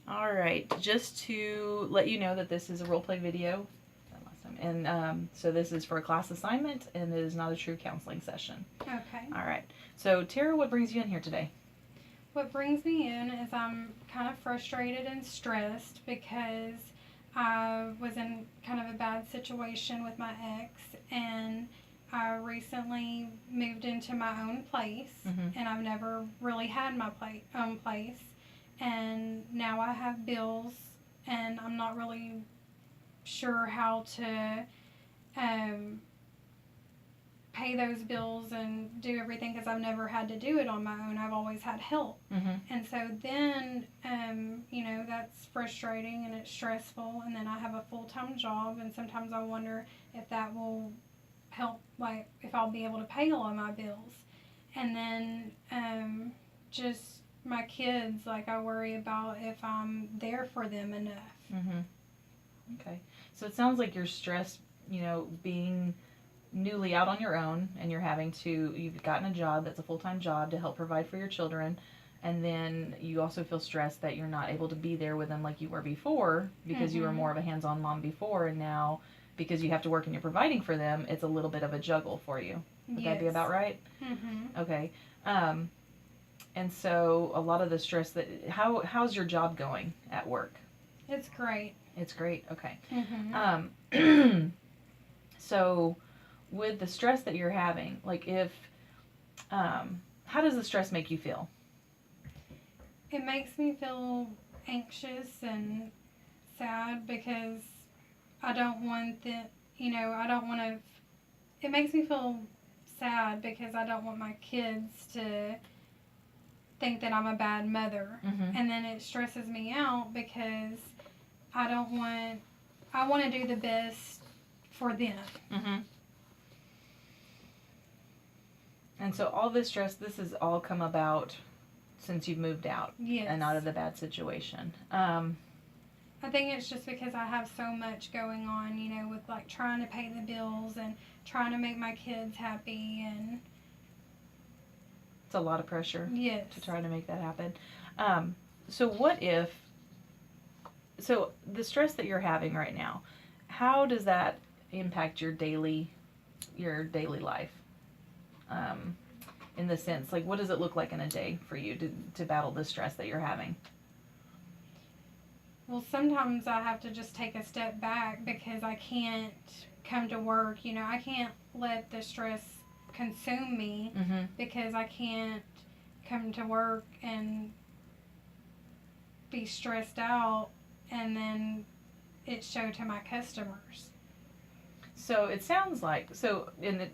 All right, just to let you know that this is a role play video. And so this is for a class assignment, and it is not a true counseling session. Okay. All right. So, Tara, what brings you in here today? What brings me in is I'm kind of frustrated and stressed because I was in kind of a bad situation with my ex, and I recently moved into my own place, and I've never really had my own place. And now I have bills, and I'm not really sure how to um, pay those bills and do everything because I've never had to do it on my own. I've always had help. And so then, that's frustrating and it's stressful. And then I have a full-time job, and sometimes I wonder if that will help, like if I'll be able to pay all of my bills. And then just my kids, like I worry about if I'm there for them enough. Okay. So it sounds like you're stressed, being newly out on your own, and you've gotten a job that's a full-time job to help provide for your children, and then you also feel stressed that you're not able to be there with them like you were before because you were more of a hands-on mom before, and now because you have to work and you're providing for them, it's a little bit of a juggle for you. Would that be about right? Okay. And so a lot of the stress how's your job going at work? It's great. It's great. Okay. So with the stress that you're having, like how does the stress make you feel? It makes me feel anxious and sad because I don't want it makes me feel sad because I don't want my kids to think that I'm a bad mother. And then it stresses me out because I want to do the best for them. And so all this stress, this has all come about since you've moved out. Yes. And out of the bad situation. I think it's just because I have so much going on, with like trying to pay the bills and trying to make my kids happy, and it's a lot of pressure. Yes. To try to make that happen. So the stress that you're having right now, how does that impact your daily life? In the sense, like, what does it look like in a day for you to battle the stress that you're having? Well, sometimes I have to just take a step back because I can't come to work. I can't let the stress consume me because I can't come to work and be stressed out and then it show to my customers. So it sounds like,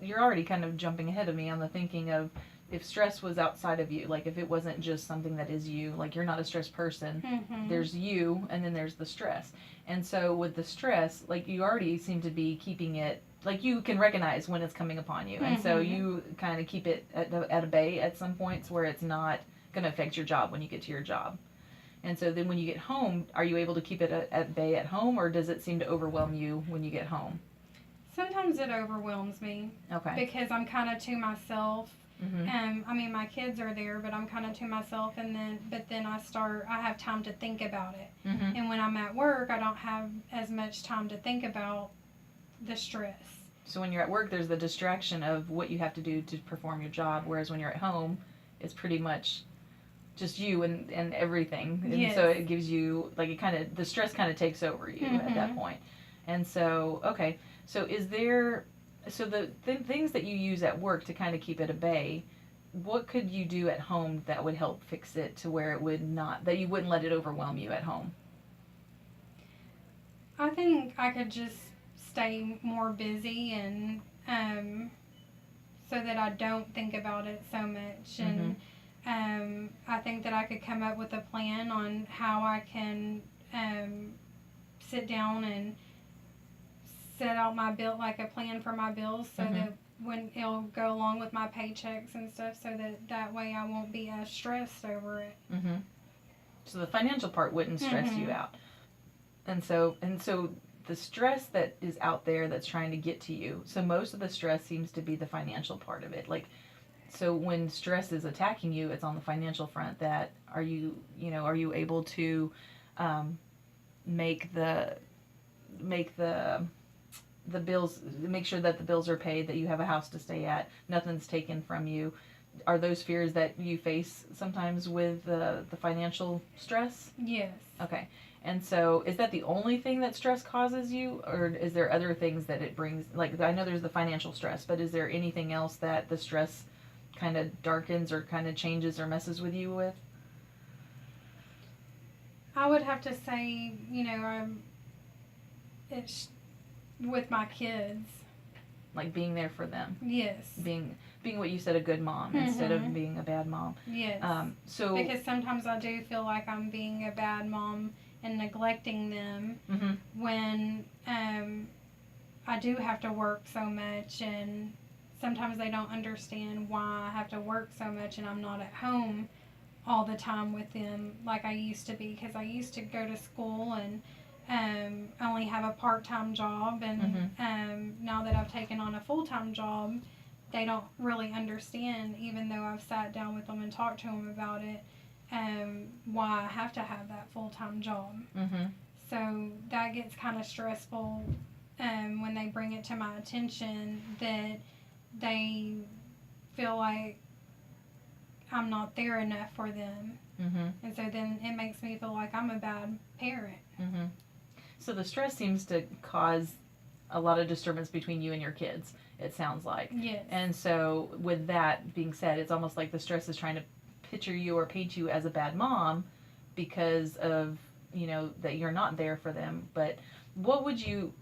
you're already kind of jumping ahead of me on the thinking of if stress was outside of you, like if it wasn't just something that is you, like you're not a stressed person, there's you and then there's the stress. And so with the stress, like you already seem to be keeping it, like you can recognize when it's coming upon you. And so you kind of keep it at a bay at some points where it's not going to affect your job when you get to your job. And so then when you get home, are you able to keep it at bay at home, or does it seem to overwhelm you when you get home? Sometimes it overwhelms me. Okay. Because I'm kind of to myself. My kids are there, but I'm kind of to myself, but then I have time to think about it. And when I'm at work, I don't have as much time to think about the stress. So when you're at work, there's the distraction of what you have to do to perform your job, whereas when you're at home, it's pretty much just you and everything. And yes. So it gives you, like, the stress kind of takes over you at that point. And so, okay, so the things that you use at work to kind of keep it at bay, what could you do at home that would help fix it to where that you wouldn't let it overwhelm you at home? I think I could just stay more busy and so that I don't think about it so much. And I think that I could come up with a plan on how I can sit down and set out a plan for my bills so that when it'll go along with my paychecks and stuff, so that way I won't be as stressed over it. So the financial part wouldn't stress you out. And so the stress that is out there that's trying to get to you, so most of the stress seems to be the financial part of it. Like, so when stress is attacking you, it's on the financial front. That are you able to make the bills, make sure that the bills are paid, that you have a house to stay at, nothing's taken from you. Are those fears that you face sometimes with the financial stress? Yes. Okay. And so is that the only thing that stress causes you, or is there other things that it brings? Like, I know there's the financial stress, but is there anything else that the stress kind of darkens or kind of changes or messes with you with? I would have to say, it's with my kids. Like being there for them. Yes. Being what you said, a good mom instead of being a bad mom. Yes. So because sometimes I do feel like I'm being a bad mom and neglecting them when I do have to work so much, and sometimes they don't understand why I have to work so much and I'm not at home all the time with them like I used to be, because I used to go to school and only have a part-time job, and now that I've taken on a full-time job, they don't really understand, even though I've sat down with them and talked to them about it, why I have to have that full-time job. So that gets kind of stressful when they bring it to my attention that they feel like I'm not there enough for them. And so then it makes me feel like I'm a bad parent. So the stress seems to cause a lot of disturbance between you and your kids, it sounds like. Yes. And so with that being said, it's almost like the stress is trying to picture you or paint you as a bad mom because of, that you're not there for them. But how would you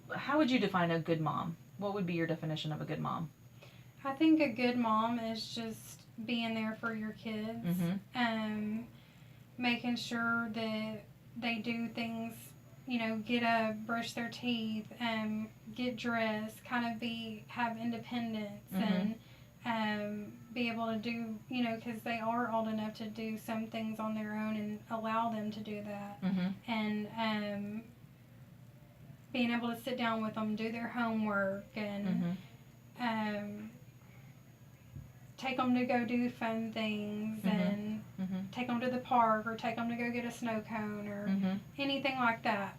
define a good mom? What would be your definition of a good mom? I think a good mom is just being there for your kids, making sure that they do things, get up, brush their teeth, get dressed, kind of have independence, and be able to do, because they are old enough to do some things on their own, and allow them to do that. And being able to sit down with them, do their homework, and take them to go do fun things, and take them to the park, or take them to go get a snow cone, or anything like that.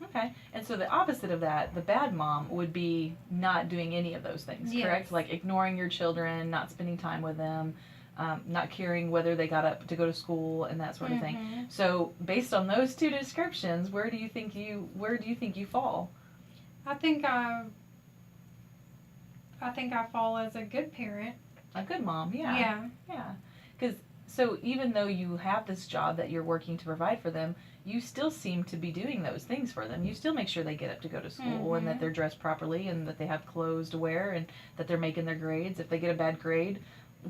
Okay. And so the opposite of that, the bad mom, would be not doing any of those things, correct? Like ignoring your children, not spending time with them, not caring whether they got up to go to school, and that sort of thing. So based on those two descriptions, where do you think you fall? I think I fall as a good parent. A good mom, yeah. Because so even though you have this job that you're working to provide for them, you still seem to be doing those things for them. You still make sure they get up to go to school, and that they're dressed properly, and that they have clothes to wear, and that they're making their grades. If they get a bad grade,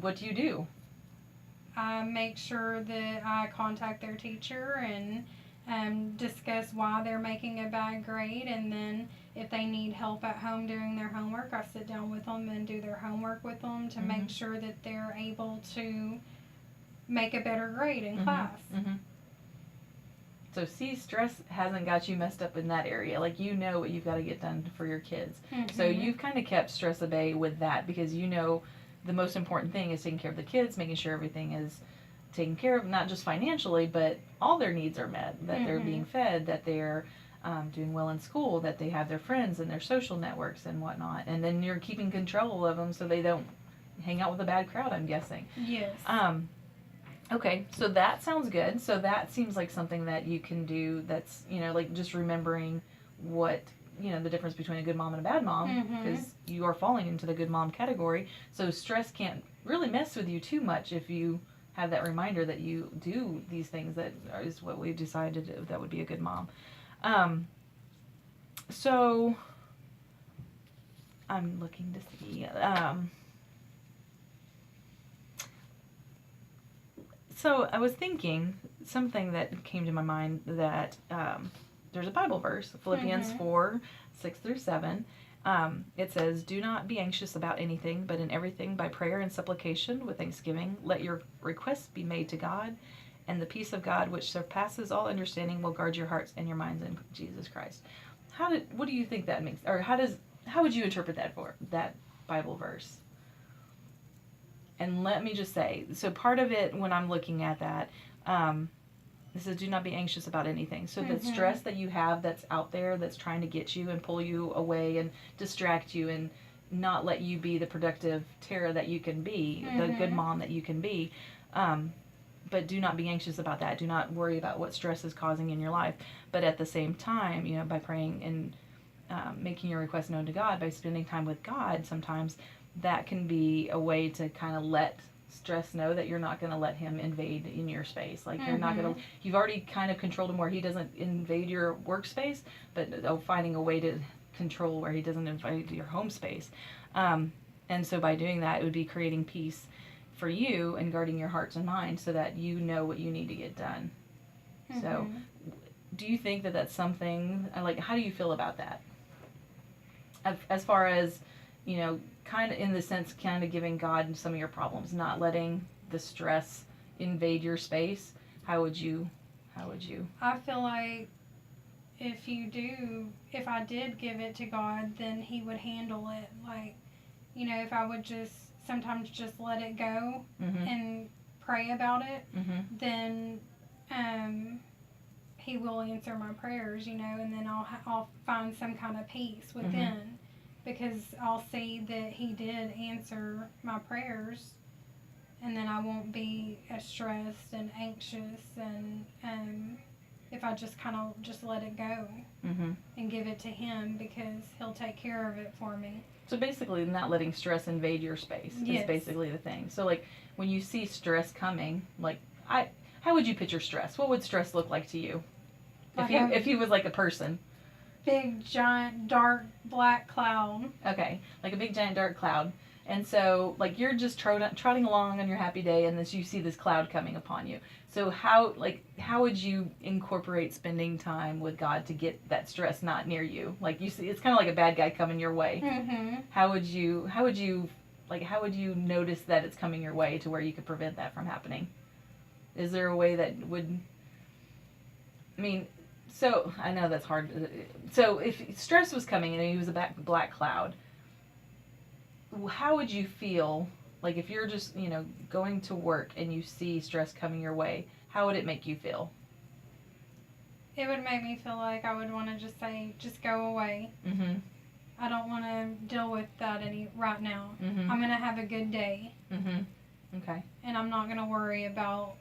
what do? I make sure that I contact their teacher and discuss why they're making a bad grade, and then if they need help at home doing their homework, I sit down with them and do their homework with them to make sure that they're able to make a better grade in class. So see, stress hasn't got you messed up in that area. Like, what you've got to get done for your kids. So you've kind of kept stress at bay with that, because the most important thing is taking care of the kids, making sure everything is taken care of, not just financially, but all their needs are met, that they're being fed, that they're doing well in school, that they have their friends and their social networks and whatnot. And then you're keeping control of them so they don't hang out with a bad crowd, I'm guessing. Yes. Okay, so that sounds good. So that seems like something that you can do that's, like just remembering what, the difference between a good mom and a bad mom, because you are falling into the good mom category. So stress can't really mess with you too much if you have that reminder that you do these things that is what we've decided that would be a good mom. So I'm looking to see. So I was thinking something that came to my mind, that there's a Bible verse, Philippians 4:6-7. It says, "Do not be anxious about anything, but in everything by prayer and supplication with thanksgiving, let your requests be made to God, and the peace of God, which surpasses all understanding, will guard your hearts and your minds in Jesus Christ." What do you think that means, or how would you interpret that Bible verse? And let me just say, so part of it, when I'm looking at that, It says, do not be anxious about anything. So the Mm-hmm. stress that you have that's out there that's trying to get you and pull you away and distract you and not let you be the productive Tara that you can be, the good Mm-hmm. mom that you can be. But do not be anxious about that. Do not worry about what stress is causing in your life. But at the same time, you know, by praying and making your request known to God, by spending time with God, sometimes that can be a way to kind of let stress know that you're not going to let him invade in your space. Like you're not going to, you've already kind of controlled him where he doesn't invade your workspace, but finding a way to control where he doesn't invade your home space. And so by doing that, it would be creating peace for you and guarding your hearts and minds so that you know what you need to get done. So do you think that that's something, like, how do you feel about that? As far as, you know, kind of in the sense, kind of giving God some of your problems, not letting the stress invade your space. How would you? I feel like if I did give it to God, then He would handle it. Like, you know, if I would sometimes just let it go Mm-hmm. and pray about it, Mm-hmm. then He will answer my prayers, you know, and then I'll find some kind of peace within, because I'll see that He did answer my prayers, and then I won't be as stressed and anxious, and if I just kind of just let it go Mm-hmm. and give it to Him, because He'll take care of it for me. So basically, not letting stress invade your space is Yes. basically the thing. So like when you see stress coming, like how would you picture stress? What would stress look like to you? Like If he was like a person. Big, giant, dark, black cloud. Okay, like a big giant dark cloud. And so, like, you're just trotting along on your happy day, and you see this cloud coming upon you. So how would you incorporate spending time with God to get that stress not near you? Like, you see, it's kind of like a bad guy coming your way. Mm-hmm. How would you notice that it's coming your way to where you could prevent that from happening? Is there a way that would? I mean, so I know that's hard. So if stress was coming and he was a black cloud, how would you feel? Like if you're just, you know, going to work and you see stress coming your way, how would it make you feel? It would make me feel like I would want to just say, just go away. Mm-hmm. I don't want to deal with that right now. Mm-hmm. I'm going to have a good day. Mm-hmm. Okay. And I'm not going to worry about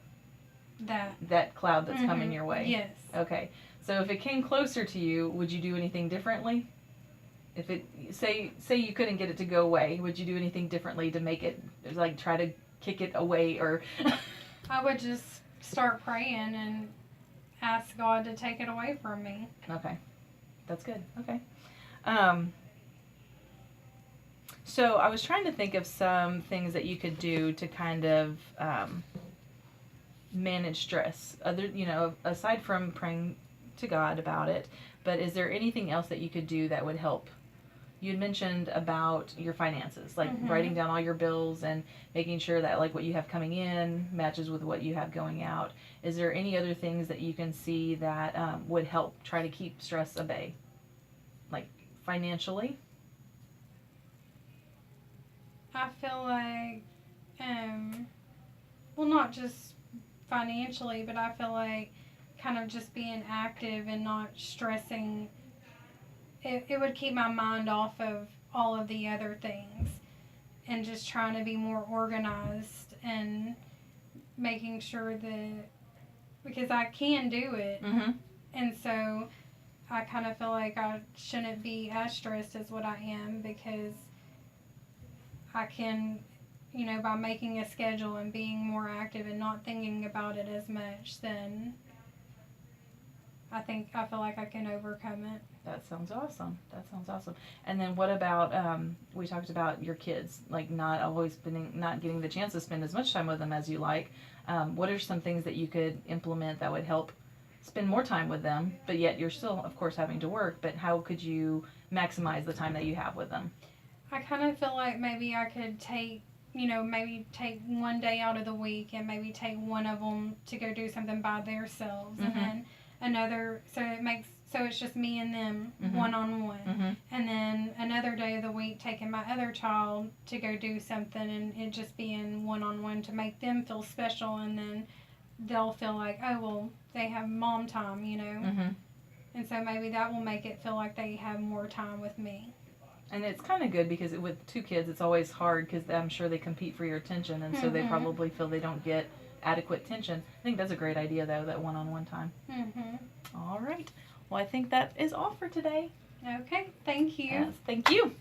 that. That cloud that's coming your way. Yes. Okay. So if it came closer to you, would you do anything differently? If it say you couldn't get it to go away, would you do anything differently to make it, like, try to kick it away? Or I would just start praying and ask God to take it away from me. Okay, that's good. Okay. So I was trying to think of some things that you could do to kind of manage stress. Other, you know, aside from praying to God about it, but is there anything else that you could do that would help? You had mentioned about your finances, like writing down all your bills and making sure that, like, what you have coming in matches with what you have going out. Is there any other things that you can see that would help try to keep stress at bay, like financially? I feel like, well, not just financially, but I feel like kind of just being active and not stressing. It would keep my mind off of all of the other things, and just trying to be more organized and making sure that, because I can do it, and so I kind of feel like I shouldn't be as stressed as what I am, because I can, you know, by making a schedule and being more active and not thinking about it as much, then I feel like I can overcome it. That sounds awesome. And then what about, we talked about your kids, like not getting the chance to spend as much time with them as you like. What are some things that you could implement that would help spend more time with them, but yet you're still, of course, having to work, but how could you maximize the time that you have with them? I kind of feel like maybe I could take one day out of the week and maybe take one of them to go do something by themselves, and then another, so it's just me and them one-on-one, and then another day of the week taking my other child to go do something, and it just being one-on-one to make them feel special, and then they'll feel like, oh, well, they have mom time, you know. Mm-hmm. And so maybe that will make it feel like they have more time with me. And it's kind of good because with 2 kids, it's always hard because I'm sure they compete for your attention, and so they probably feel they don't get adequate attention. I think that's a great idea, though, that one-on-one time. All right. Well, I think that is all for today. Okay, thank you. Yes, thank you.